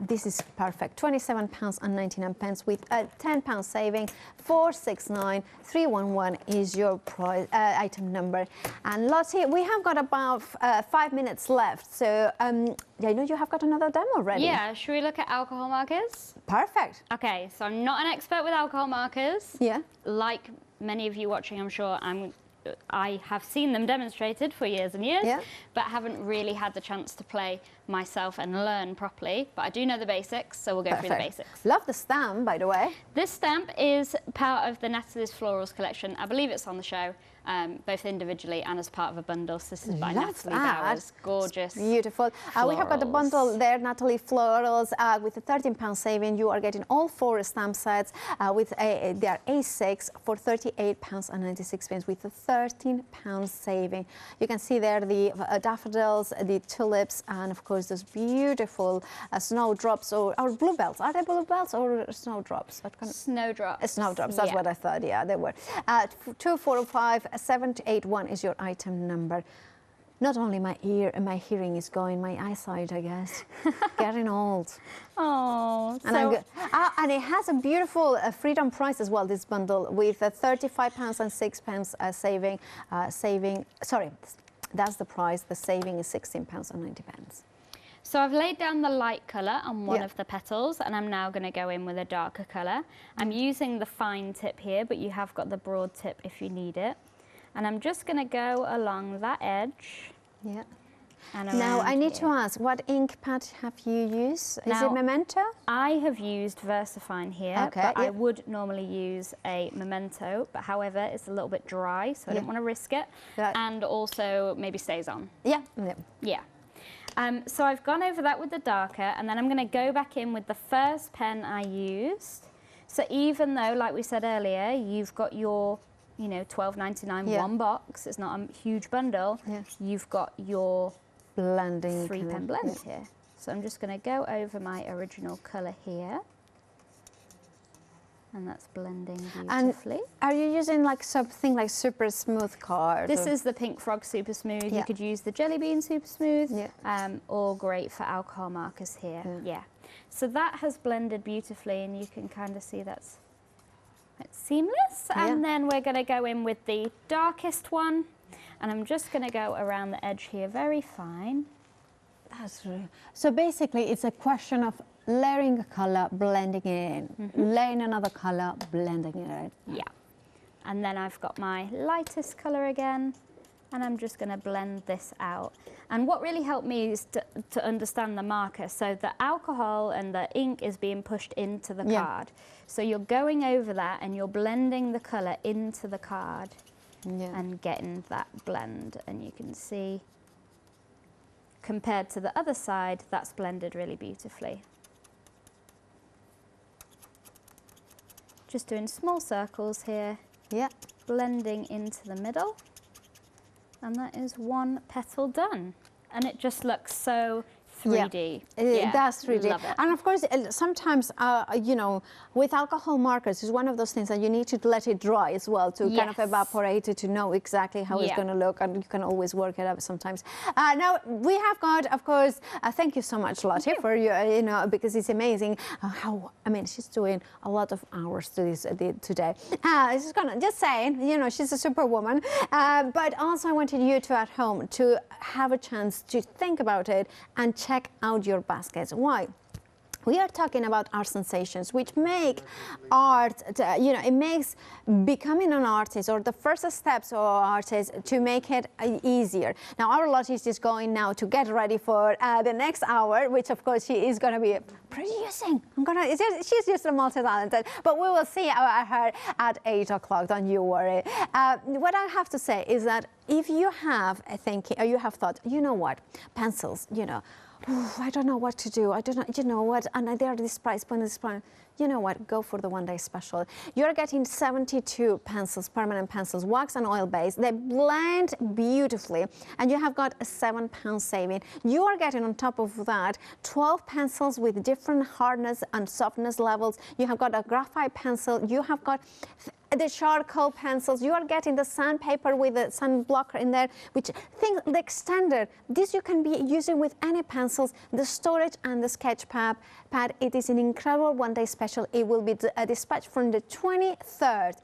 This is perfect. £27.99 with a £10 saving. 469311 is your item number. And Lottie, we have got about 5 minutes left. So I know you have got another demo ready. Yeah, should we look at alcohol markers? Perfect. Okay, so I'm not an expert with alcohol markers. Yeah. Like many of you watching, I'm sure I have seen them demonstrated for years and years, but haven't really had the chance to play myself and learn properly. But I do know the basics, so we'll go through the basics. Love the stamp, by the way. This stamp is part of the Natalie's Florals collection. I believe it's on the show, both individually and as part of a bundle. So this is by Natalie Bowers. Gorgeous. It's beautiful. We have got the bundle there, Natalie Florals, with a £13 saving. You are getting all 4 stamp sets with their A6 for £38.96 with a £13 saving. You can see there the daffodils, the tulips, and of course those beautiful snowdrops or bluebells. Are they bluebells or snowdrops? Snowdrops. Snowdrops, that's what I thought. Yeah, they were. 2405-781 is your item number. Not only my ear and my hearing is going, my eyesight, I guess. Getting old. Oh, and, and it has a beautiful freedom price as well, this bundle, with £35.06 saving. Sorry, that's the price. The saving is £16.90. So I've laid down the light colour on one of the petals, and I'm now going to go in with a darker colour. I'm using the fine tip here, but you have got the broad tip if you need it. And I'm just going to go along that edge. Yeah. And now I need here. to ask, what ink pad have you used? Is Now, it Memento? I have used VersaFine here, Okay, but I would normally use a Memento, but however, it's a little bit dry, so I didn't want to risk it. And also maybe stays on. Yeah. Yeah. So I've gone over that with the darker, and then I'm going to go back in with the first pen I used. So even though, like we said earlier, you've got your, you know, $12.99 one box, it's not a huge bundle, you've got your blending 3-pen blend here. So I'm just going to go over my original colour here. And that's blending beautifully. And are you using like something like super smooth card? This is the Pink Frog Super Smooth. You could use the Jelly Bean Super Smooth, or great for alcohol markers here. So that has blended beautifully, and you can kind of see it's seamless. And then we're going to go in with the darkest one, and I'm just going to go around the edge here very fine. That's right. So basically, it's a question of layering a color, blending it in, layering another color, blending it in. Yeah. And then I've got my lightest color again, and I'm just going to blend this out. And what really helped me is to understand the marker. So the alcohol and the ink is being pushed into the card. So you're going over that and you're blending the color into the card and getting that blend. And you can see, compared to the other side, that's blended really beautifully. Just doing small circles here, blending into the middle, and that is one petal done. And it just looks so 3D. That's 3D. Love it. And of course, sometimes, you know, with alcohol markers, it's one of those things that you need to let it dry as well to kind of evaporate it, to know exactly how it's going to look, and you can always work it out sometimes. Now, we have got, of course, thank you so much, Loti, for you know, because it's amazing how, I mean, she's doing a lot of hours to this today. Just saying, you know, she's a superwoman. But also I wanted you to, at home, to have a chance to think about it and check out your baskets. Why? We are talking about art sensations, which make art, you know, it makes becoming an artist, or the first steps of artists, to make it easier. Now, our Loti is just going now to get ready for the next hour, which of course she is going to be producing. She's just a multi-talented, but we will see her at 8 o'clock, don't you worry. What I have to say is that if you have you have thought, you know what, pencils, you know, I don't know what to do. I don't know, you know what, and they're this price point, this price. You know what, go for the one-day special. You're getting 72 pencils, permanent pencils, wax and oil base. They blend beautifully, and you have got a £7 saving. You are getting on top of that 12 pencils with different hardness and softness levels. You have got a graphite pencil. You have got the charcoal pencils. You are getting the sandpaper with the sun blocker in there, which things the extender. This you can be using with any pencils. The storage and the sketch pad. It is an incredible one-day special. It will be dispatched from the 23rd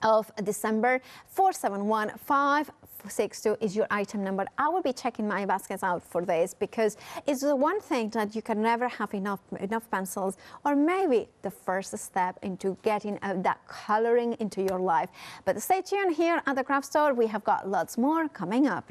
of December. 471562 is your item number. I will be checking my baskets out for this, because it's the one thing that you can never have enough pencils, or maybe the first step into getting that coloring into your life. But stay tuned here at the craft store. We have got lots more coming up.